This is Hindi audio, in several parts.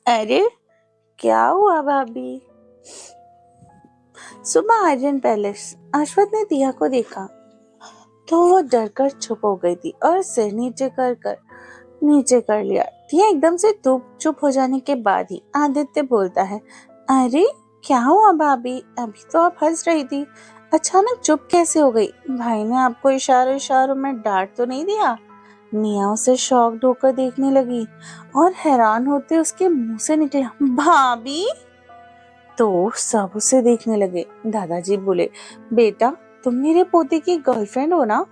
अरे क्या हुआ भाभी? सुबह आर्यन पैलेस। अश्वथ ने दिया को देखा तो वो डरकर चुप हो गई थी और सिर नीचे कर लिया। दिया एकदम से चुप हो जाने के बाद ही आदित्य बोलता है, अरे क्या हुआ भाभी? अभी तो आप हंस रही थी, अचानक चुप कैसे हो गई? भाई ने आपको इशारों इशारों में डांट तो नहीं दिया? निया उसे शॉक्ड होकर देखने लगी और हैरान होते उसके मुंह से निकला, भाभी। तो सब उसे देखने लगे। दादाजी बोले, बेटा तुम मेरे पोते की गर्लफ्रेंड हो ना?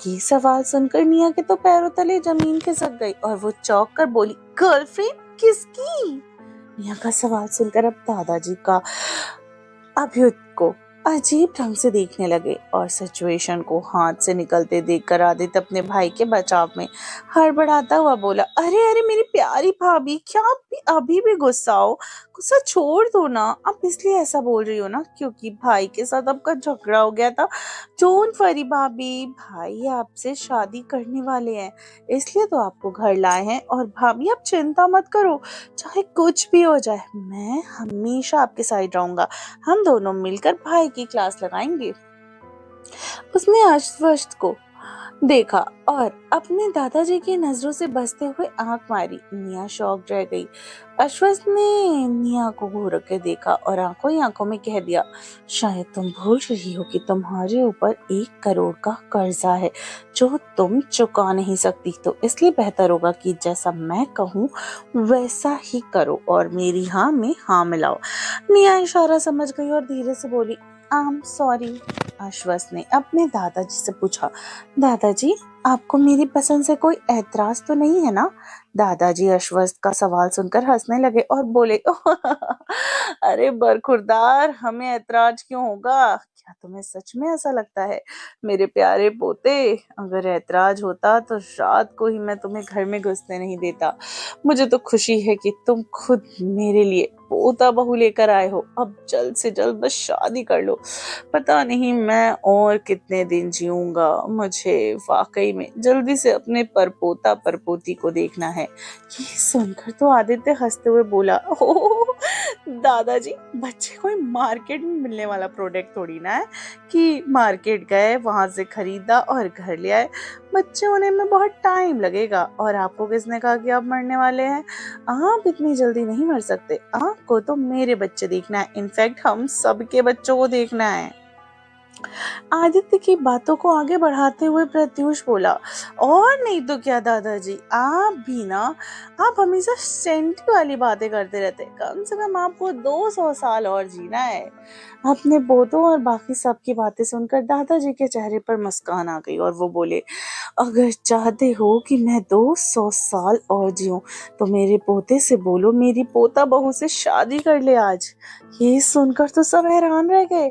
ये सवाल सुनकर निया के तो पैरों तले जमीन खिसक गई और वो चौंक कर बोली, गर्लफ्रेंड किसकी? निया का सवाल सुनकर अब दादाजी का अभ्युत को अजीब ढंग से देखने लगे और सिचुएशन को हाथ से निकलते देखकर आदित्य अपने भाई के बचाव में हड़बड़ाता हुआ बोला, अरे अरे मेरी प्यारी भाभी, क्या आप अभी भी गुस्सा हो? गुस्सा छोड़ दो ना। आप इसलिए ऐसा बोल रही हो ना क्योंकि भाई के साथ आपका झगड़ा हो गया था। डोंट वरी भाभी, भाई आपसे शादी करने वाले हैं, इसलिए तो आपको घर लाए हैं। और भाभी आप चिंता मत करो, चाहे कुछ भी हो जाए मैं हमेशा आपके साइड रहूंगा। हम दोनों मिलकर भाई की क्लास लगाएंगे। उसने अश्वथ को देखा और अपने दादाजी की नजरों से बचते हुए आंख मारी। निया शॉक्ड रह गई। अश्वथ ने निया को घूर के देखा और आंखों ही आंखों में कह दिया, शायद तुम भूल रही हो कि तुम्हारे ऊपर 1 करोड़ का कर्जा है जो तुम चुका नहीं सकती, तो इसलिए बेहतर होगा कि जैसा मैं कहूँ वैसा ही करो और मेरी हाँ में हाँ मिलाओ। निया इशारा समझ गई और धीरे से बोली, आई एम सॉरी। अश्वथ ने अपने दादाजी से पूछा, दादाजी आपको मेरी पसंद से कोई ऐतराज तो नहीं है ना? दादाजी अश्वथ का सवाल सुनकर हंसने लगे और बोले, अरे बरखुरदार, हमें ऐतराज क्यों होगा? क्या तुम्हें सच में ऐसा लगता है मेरे प्यारे पोते? अगर ऐतराज होता तो रात को ही मैं तुम्हें घर में घुसने नहीं देता। मुझे तो खुशी है कि तुम खुद मेरे लिए पोता बहू लेकर आए हो। अब जल्द से जल्द बस शादी कर लो, पता नहीं मैं और कितने दिन जीऊंगा। मुझे वाकई में जल्दी से अपने परपोता परपोती को देखना है। ये सुनकर तो आदित्य हंसते हुए बोला, ओह दादाजी, बच्चे कोई मार्केट में मिलने वाला प्रोडक्ट थोड़ी ना है कि मार्केट गए वहां से खरीदा और घर ले आए। बच्चे होने में बहुत टाइम लगेगा और आपको किसने कहा कि आप मरने वाले हैं? आप इतनी जल्दी नहीं मर सकते। आपको तो मेरे बच्चे देखना है, इनफैक्ट हम सबके बच्चों को देखना है। आदित्य की बातों को आगे बढ़ाते हुए प्रत्युष बोला, और नहीं तो क्या दादाजी, आप भी ना, आप हमेशा सेंटी वाली बातें करते रहते। कम से कम आपको 200 साल और जीना है। अपने पोतों और बाकी सबकी बातें सुनकर दादाजी के चेहरे पर मुस्कान आ गई और वो बोले, अगर चाहते हो कि मैं 200 साल और जीऊं तो मेरे पोते से बोलो मेरी पोता बहू से शादी कर ले आज। ये सुनकर तो सब हैरान रह गए।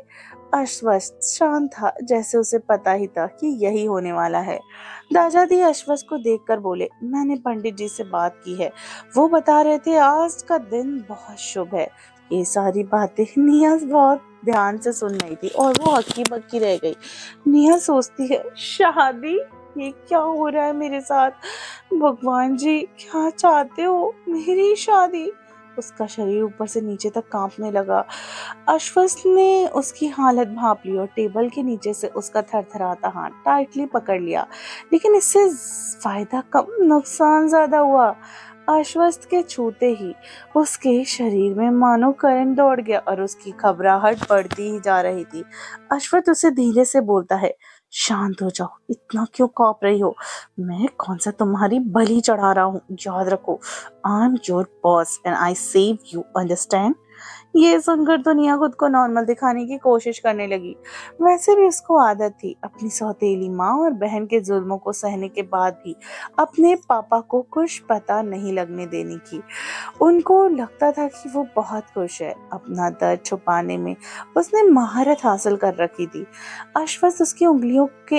अश्वथ शांत था, जैसे उसे पता ही था कि यही होने वाला है। दादाजी अश्वथ को देखकर बोले, मैंने पंडित जी से बात की है, वो बता रहे थे आज का दिन बहुत शुभ है। ये सारी बातें निया बहुत ध्यान से सुन रही थी और वो हक्की बक्की रह गई। निया सोचती है, शादी? ये क्या हो रहा है मेरे साथ? भगवान जी, क्या चाहते हो? मेरी शादी? उसका शरीर ऊपर से नीचे तक कांपने लगा। अश्वथ ने उसकी हालत भांप ली और टेबल के नीचे से उसका थरथराता हाथ टाइटली पकड़ लिया। लेकिन इससे फायदा कम नुकसान ज्यादा हुआ। अश्वथ के छूते ही उसके शरीर में मानो करंट दौड़ गया और उसकी घबराहट बढ़ती ही जा रही थी। अश्वथ उसे धीरे से बोलता है, शांत हो जाओ, इतना क्यों कांप रही हो? मैं कौन सा तुम्हारी बलि चढ़ा रहा हूँ? याद रखो, I am your boss and I save you, understand? ये सुनकर तो निया खुद को नॉर्मल दिखाने की कोशिश करने लगी। वैसे भी उसको आदत थी अपनी सौतेली माँ और बहन के जुल्मों को सहने के बाद भी अपने पापा को कुछ पता नहीं लगने देने की। उनको लगता था कि वो बहुत खुश है। अपना दर्द छुपाने में उसने महारत हासिल कर रखी थी। अश्वथ उसकी उंगलियों के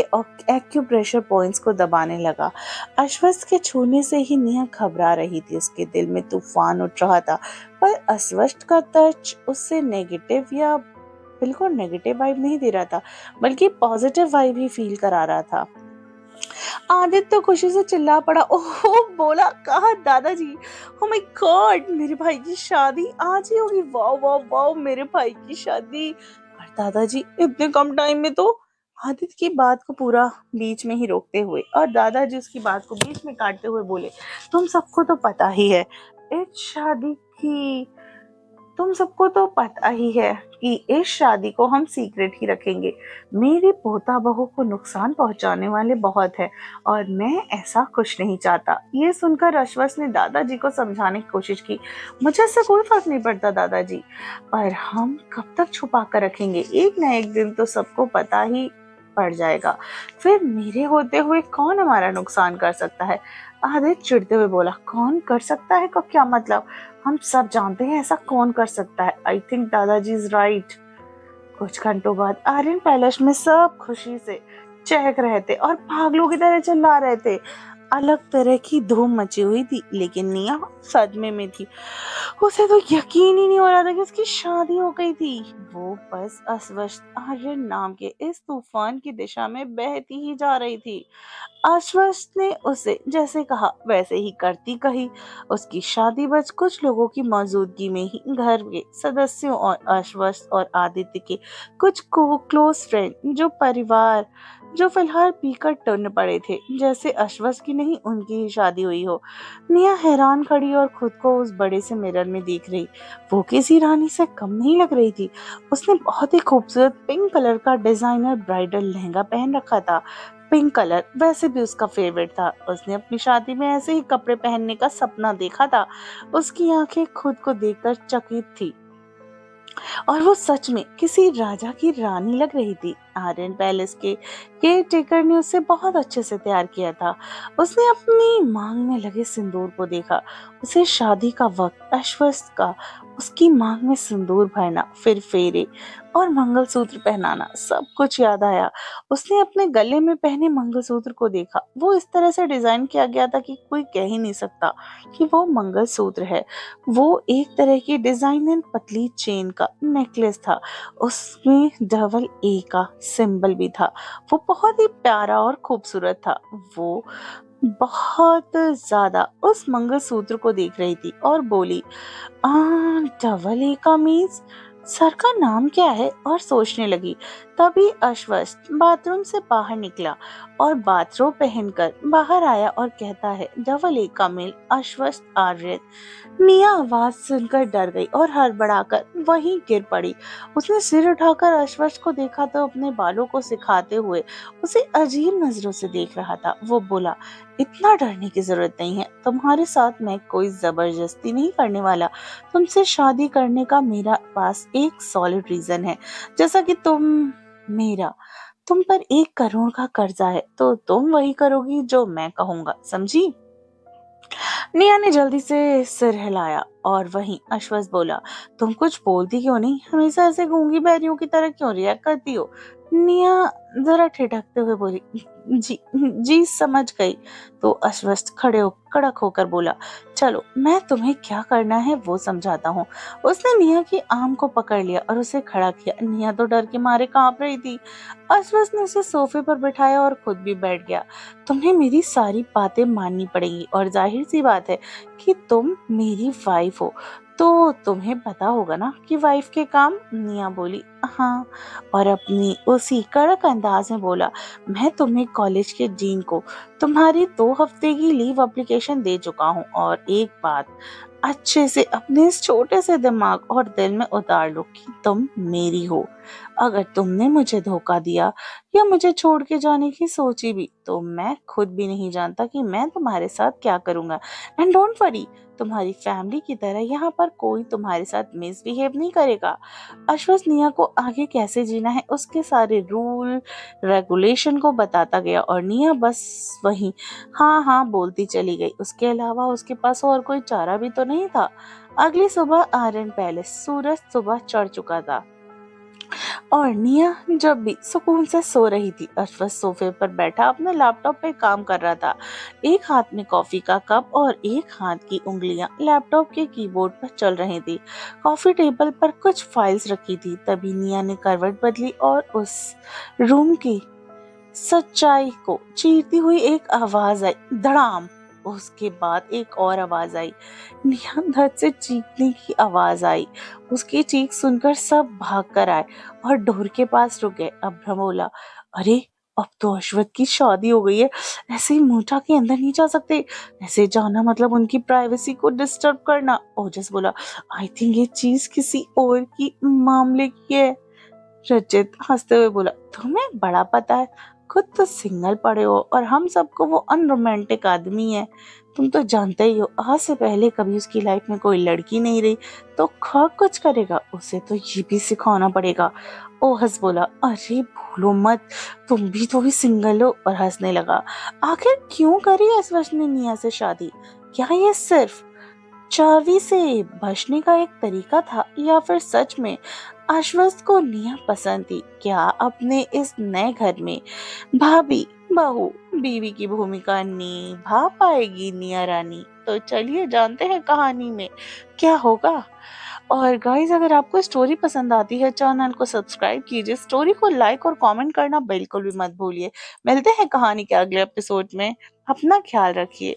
एक्यूप्रेशर पॉइंट्स को दबाने लगा। अश्वथ के छूने से ही निया घबरा रही थी, उसके दिल में तूफान उठ रहा था, पर अश्वथ का टच उससे नेगेटिव या बिल्कुल नेगेटिव वाइब नहीं दे रहा था, बल्कि पॉजिटिव वाइब ही फील करा रहा था। आदित्य तो खुशी से चिल्ला पड़ा। ओह, बोला, कहा दादाजी? ओ माय गॉड, मेरे भाई की शादी आज ही होगी? वाह वाह वाह, मेरे भाई की शादी! पर दादाजी, इतने कम टाइम में तो? आदित्य की बात को पूरा बीच में ही रोकते हुए और दादाजी उसकी बात को बीच में काटते हुए बोले, तुम सबको तो पता ही है इस शादी की तुम सबको तो पता ही है कि इस शादी को हम सीक्रेट ही रखेंगे। मेरी पोता बहू को नुकसान पहुंचाने वाले बहुत है और मैं ऐसा कुछ नहीं चाहता। ये सुनकर अश्वस ने दादाजी को समझाने की कोशिश की। मुझे इससे कोई फर्क नहीं पड़ता दादाजी, पर हम कब तक छुपा कर रखेंगे? एक ना एक दिन तो सबको पता ही पड़ जाएगा। फिर मेरे होते हुए कौन हमारा नुकसान कर सकता है? आदित्य चिढ़ते हुए बोला, कौन कर सकता है का क्या मतलब? हम सब जानते हैं ऐसा कौन कर सकता है। आई थिंक दादाजी इज राइट। कुछ घंटों बाद आर्यन पैलेस में सब खुशी से चहक रहे थे और पागलों की तरह चिल्ला रहे थे। अलग तरह की धूम मची हुई थी, लेकिन निया सदमे में थी। उसे तो यकीन ही नहीं हो रहा था कि उसकी शादी हो गई थी। वो बस अस्वस्थ आर्यन नाम के इस तूफान की दिशा में बहती ही जा रही थी। आश्वस्त ने उसे जैसे कहा वैसे ही करती कही। उसकी शादी बस कुछ लोगों की मौजूदगी में ही घर के सदस्यों और आश्वस्त और आदित्य के कुछ क्लोज फ्रेंड जो फिलहाल पीकर टुन पड़े थे, जैसे आश्वस्त की नहीं उनकी ही शादी हुई हो। निया हैरान खड़ी और खुद को उस बड़े से मिरर में देख रही। वो किसी रानी से कम नहीं लग रही थी। उसने बहुत ही खूबसूरत पिंक कलर का डिजाइनर ब्राइडल लहंगा पहन रखा था। पिंक कलर वैसे भी उसका फेवरेट था। उसने अपनी शादी में ऐसे ही कपड़े पहनने का सपना देखा था। उसकी आंखें खुद को देखकर चकित थी और वो सच में किसी राजा की रानी लग रही थी। आर्यन पैलेस के केयर टेकर ने उसे बहुत अच्छे से तैयार किया था। उसने अपनी मांग में लगे सिंदूर को देखा। उसे शादी का वक्त, आश्वस्त का उसकी मांग में सिंदूर भरना, फिर फेरे और मंगलसूत्र पहनाना सब कुछ याद आया। उसने अपने गले में पहने मंगलसूत्र को देखा। वो इस तरह से डिजाइन किया गया था कि कोई कह ही नहीं सकता कि वो मंगलसूत्र है। वो एक तरह की डिजाइनर पतली चेन का नेकलेस था। उसमें डबल ए का सिंबल भी था। वो बहुत ही प्यारा और खूबसूरत था। वो बहुत ज्यादा उस मंगलसूत्र को देख रही थी और बोली, आ डबल ए का मीन्स सर का नाम क्या है? और सोचने लगी। तभी अश्वस्त बाथरूम से बाहर निकला और बाथरोब पहनकर बाहर आया और कहता है, डबल ए का मीन अश्वस्त आर्यन। निया आवाज सुनकर डर गई और हड़बड़ाकर वहीं गिर पड़ी। उसने सिर उठाकर अश्वस्त को देखा तो अपने बालों को सिखाते हुए उसे अजीब नजरों से देख रहा था। वो बोला, इतना डरने की जरूरत नहीं है। तुम्हारे साथ मैं कोई जबरदस्ती नहीं करने वाला। तुमसे शादी करने का मेरा पास एक सॉलिड रीजन है। जैसा कि मेरा तुम पर 1 करोड़ का कर्जा है, तो तुम वही करोगी जो मैं कहूंगा, समझी? निया ने जल्दी से सिर हिलाया और वहीं अश्वस्त बोला, तुम कुछ बोलती क्यों नहीं? हमेशा ऐसे गूंगी बहरियों की तरह क्यों रिएक्ट करती हो? निया जरा ठिठकते हुए बोली, जी जी समझ गई। तो अश्वस्त कड़क होकर बोला, चलो मैं तुम्हें क्या करना है वो समझाता हूँ। उसने निया की आर्म को पकड़ लिया और उसे खड़ा किया। निया तो डर के मारे कांप रही थी। अश्वस्त ने उसे सोफे पर बिठाया और खुद भी बैठ गया। तुम्हें मेरी सारी बातें माननी पड़ेंगी और जाहिर सी बात है कि तुम मेरी वाइफ हो, तो तुम्हें पता होगा ना कि वाइफ के काम। निया बोली, हाँ, और अपनी उसी कड़क अंदाज में बोला, मैं तुम्हें कॉलेज के डीन को तुम्हारी 2 हफ्ते की लीव एप्लीकेशन दे चुका हूँ। और एक बात अच्छे से अपने इस छोटे से दिमाग और दिल में उतार लो कि तुम मेरी हो। अगर तुमने मुझे धोखा दिया या मुझे छोड़ के जाने की सोची भी, तो मैं खुद भी नहीं जानता कि मैं तुम्हारे साथ क्या करूंगा। एंड डोंट वरी, तुम्हारी फैमिली की तरह यहाँ पर कोई तुम्हारे साथ मिसबिहेव नहीं करेगा। अश्वस्त निया को आगे कैसे जीना है उसके सारे रूल रेगुलेशन को बताता गया और निया बस वही हाँ हाँ बोलती चली गई। उसके अलावा उसके पास और कोई चारा भी तो नहीं था। अगली सुबह आर्यन पैलेस, सूरज सुबह चढ़ चुका था और निया जब भी सुकून से सो रही थी। अश्वस्त सोफे पर बैठा अपने लैपटॉप पे काम कर रहा था। एक हाथ में कॉफी का कप और एक हाथ की उंगलियां लैपटॉप के कीबोर्ड पर चल रही थी। कॉफी टेबल पर कुछ फाइल्स रखी थी। तभी निया ने करवट बदली और उस रूम की सच्चाई को चीरती हुई एक आवाज आई, धड़ाम। उसके बाद एक और आवाज आई, नेहा धड़ से चीखने की आवाज आई। उसकी चीख सुनकर सब भाग कर आए और डोर के पास रुक गए। अब्रम बोला, अरे अब तो अश्वथ की शादी हो गई है, ऐसे ही मुंह उठा के अंदर नहीं जा सकते। ऐसे जाना मतलब उनकी प्राइवेसी को डिस्टर्ब करना। ओजस बोला, आई थिंक ये चीज किसी और की मामले की है। रचित हंसते हुए बोला, तुम्हें बड़ा पता है, खुद तो सिंगल पड़े हो और हम सबको वो अनरोमांटिक आदमी है। तुम तो जानते ही हो, आज से पहले कभी उसकी लाइफ में कोई लड़की नहीं रही, तो खा कुछ करेगा, उसे तो ये भी सिखाना पड़ेगा। ओहस बोला, अरे भूलो मत, तुम भी तो भी सिंगल हो। और हंसने लगा, आखिर क्यों करी अश्वथ ने निया से शादी? क्या ये सिर्फ चावी से बचने का एक तरीका था, या फिर सच में आश्वस्त को निया पसंद थी? क्या अपने इस नए घर में भाभी, बहू, बीवी की भूमिका निभा पाएगी निया रानी? तो चलिए जानते हैं कहानी में क्या होगा। और गाइस, अगर आपको स्टोरी पसंद आती है, चैनल को सब्सक्राइब कीजिए, स्टोरी को लाइक और कमेंट करना बिल्कुल भी मत भूलिए। मिलते हैं कहानी के अगले एपिसोड में। अपना ख्याल रखिए।